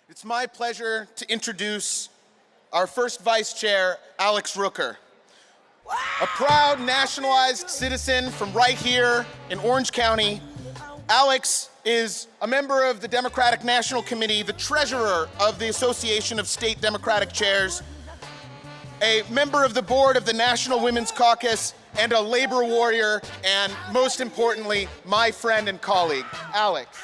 It's my pleasure to introduce our first vice chair, Gallardo-Rooker. A proud nationalized citizen from right here in Orange County, Alex is a member of the Democratic National Committee, the treasurer of the Association of State Democratic Chairs, a member of the board of the National Women's Caucus, and a labor warrior, and most importantly, my friend and colleague. Alex.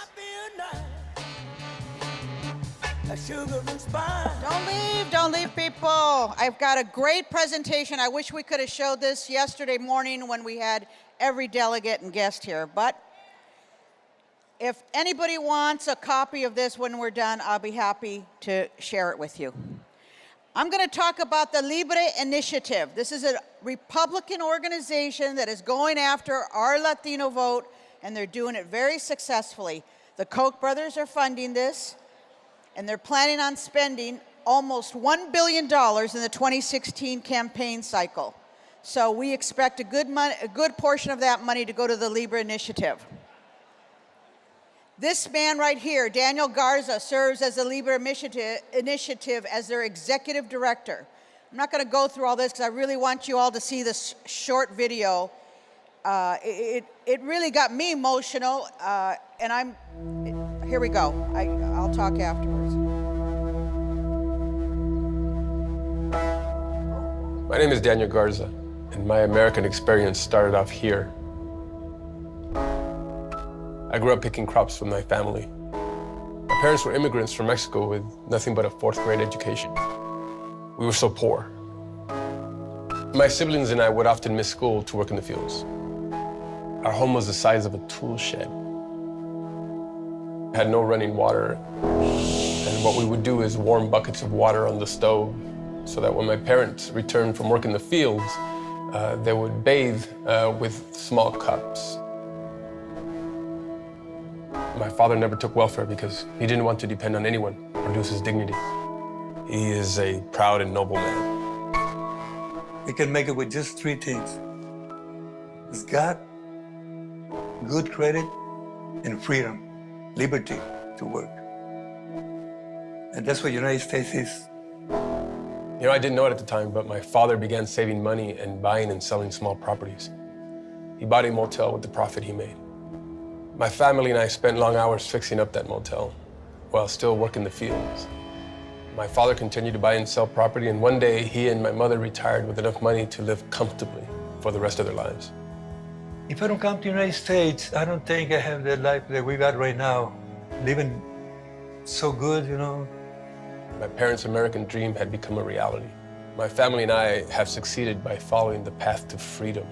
Don't leave, people. I've got a great presentation. I wish we could have showed this yesterday morning when we had every delegate and guest here. But if anybody wants a copy of this when we're done, I'll be happy to share it with you. I'm going to talk about the Libre Initiative. This is a Republican organization that is going after our Latino vote, and they're doing it very successfully. The Koch brothers are funding this, and they're planning on spending almost $1 billion in the 2016 campaign cycle. So we expect a good portion of that money to go to the Libre Initiative. This man right here, Daniel Garza, serves as the Libre Initiative as their executive director. I'm not going to go through all this because I really want you all to see this short video. It really got me emotional, and here we go. I'll talk afterwards. My name is Daniel Garza, and my American experience started off here. I grew up picking crops with my family. My parents were immigrants from Mexico with nothing but a 4th grade education. We were so poor. My siblings and I would often miss school to work in the fields. Our home was the size of a tool shed. Had no running water, and what we would do is warm buckets of water on the stove so that when my parents returned from work in the fields, they would bathe with small cups. My father never took welfare because he didn't want to depend on anyone or lose his dignity. He is a proud and noble man. We can make it with just 3 things. It's God, good credit, and freedom, liberty to work. And that's what the United States is. You know, I didn't know it at the time, but my father began saving money and buying and selling small properties. He bought a motel with the profit he made. My family and I spent long hours fixing up that motel while still working the fields. My father continued to buy and sell property, and one day he and my mother retired with enough money to live comfortably for the rest of their lives. If I don't come to the United States, I don't think I have the life that we got right now. Living so good, you know. My parents' American dream had become a reality. My family and I have succeeded by following the path to freedom.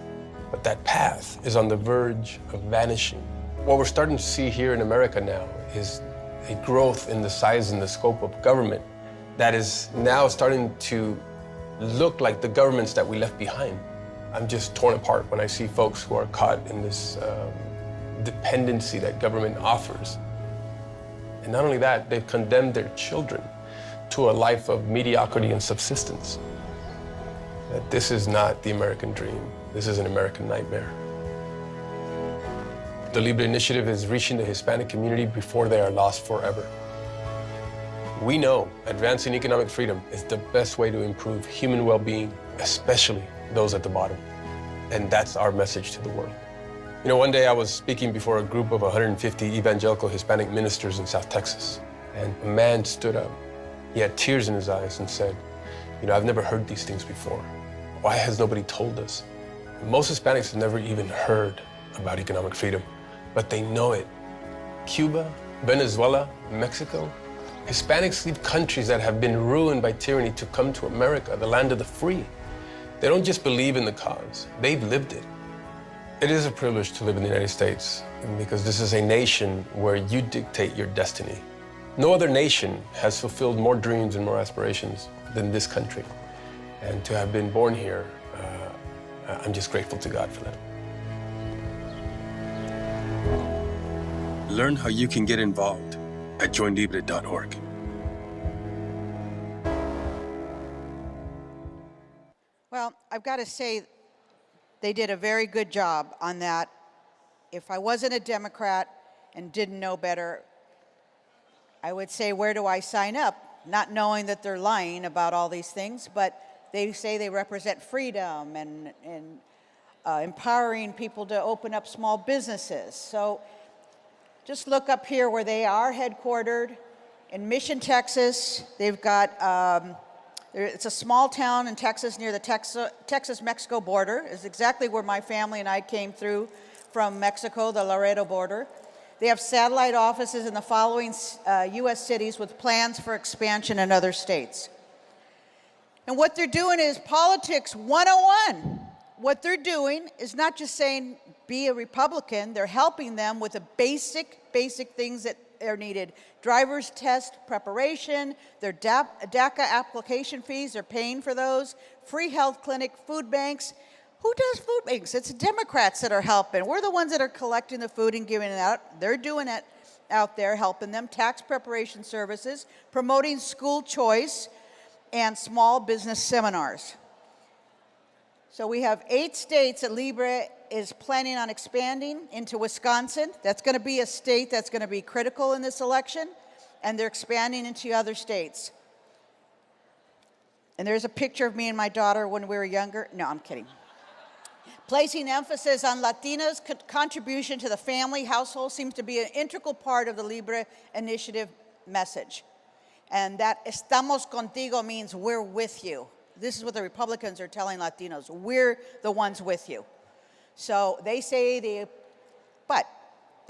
But that path is on the verge of vanishing. What we're starting to see here in America now is a growth in the size and the scope of government that is now starting to look like the governments that we left behind. I'm just torn apart when I see folks who are caught in this dependency that government offers. And not only that, they've condemned their children to a life of mediocrity and subsistence. That this is not the American dream. This is an American nightmare. The Libre Initiative is reaching the Hispanic community before they are lost forever. We know advancing economic freedom is the best way to improve human well-being, especially those at the bottom. And that's our message to the world. You know, one day I was speaking before a group of 150 evangelical Hispanic ministers in South Texas, and a man stood up. He had tears in his eyes and said, you know, I've never heard these things before. Why has nobody told us? Most Hispanics have never even heard about economic freedom, but they know it. Cuba, Venezuela, Mexico, Hispanics leave countries that have been ruined by tyranny to come to America, the land of the free. They don't just believe in the cause, they've lived it. It is a privilege to live in the United States because this is a nation where you dictate your destiny. No other nation has fulfilled more dreams and more aspirations than this country. And to have been born here, I'm just grateful to God for that. Learn how you can get involved at joinlibre.org. Well, I've got to say, they did a very good job on that. If I wasn't a Democrat and didn't know better, I would say, where do I sign up? Not knowing that they're lying about all these things, but they say they represent freedom and empowering people to open up small businesses. So just look up here where they are headquartered in Mission, Texas. They've got, it's a small town in Texas near the Texas-Mexico border. It's exactly where my family and I came through from Mexico, the Laredo border. They have satellite offices in the following U.S. cities with plans for expansion in other states. And what they're doing is politics 101. What they're doing is not just saying, be a Republican, they're helping them with the basic things that are needed. Driver's test preparation, their DACA application fees, they're paying for those. Free health clinic, food banks. Who does food banks? It's Democrats that are helping. We're the ones that are collecting the food and giving it out. They're doing it out there, helping them. Tax preparation services, promoting school choice, and small business seminars. So we have 8 states that Libre is planning on expanding into Wisconsin. That's going to be a state that's going to be critical in this election, and they're expanding into other states. And there's a picture of me and my daughter when we were younger. No, I'm kidding. Placing emphasis on Latinos' contribution to the family household seems to be an integral part of the Libre initiative message. And that estamos contigo means we're with you. This is what the Republicans are telling Latinos. We're the ones with you. So they say they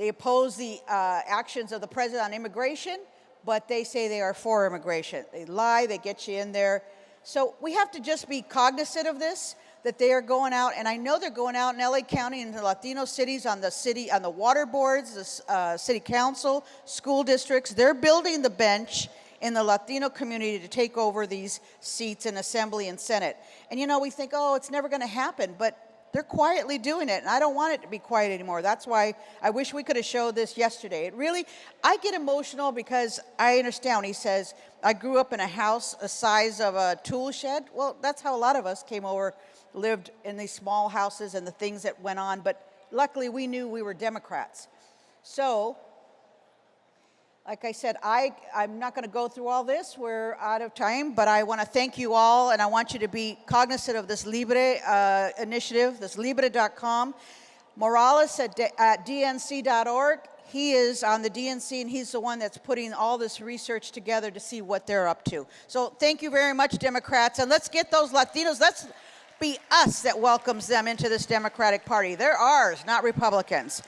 oppose the actions of the president on immigration, but they say they are for immigration. They lie, they get you in there. So we have to just be cognizant of this, that they are going out, and I know they're going out in LA County and the Latino cities on the water boards, the city council, school districts. They're building the bench in the Latino community to take over these seats in Assembly and Senate. And we think, oh, it's never going to happen, but they're quietly doing it, and I don't want it to be quiet anymore. That's why I wish we could have showed this yesterday. I get emotional because I understand when he says, I grew up in a house the size of a tool shed. Well, that's how a lot of us came over, lived in these small houses and the things that went on, but luckily we knew we were Democrats. So, like I said, I'm not going to go through all this. We're out of time, but I want to thank you all, and I want you to be cognizant of this Libre initiative, this Libre.com. Morales at DNC.org. He is on the DNC, and he's the one that's putting all this research together to see what they're up to. So thank you very much, Democrats, and let's get those Latinos. Let's be us that welcomes them into this Democratic Party. They're ours, not Republicans.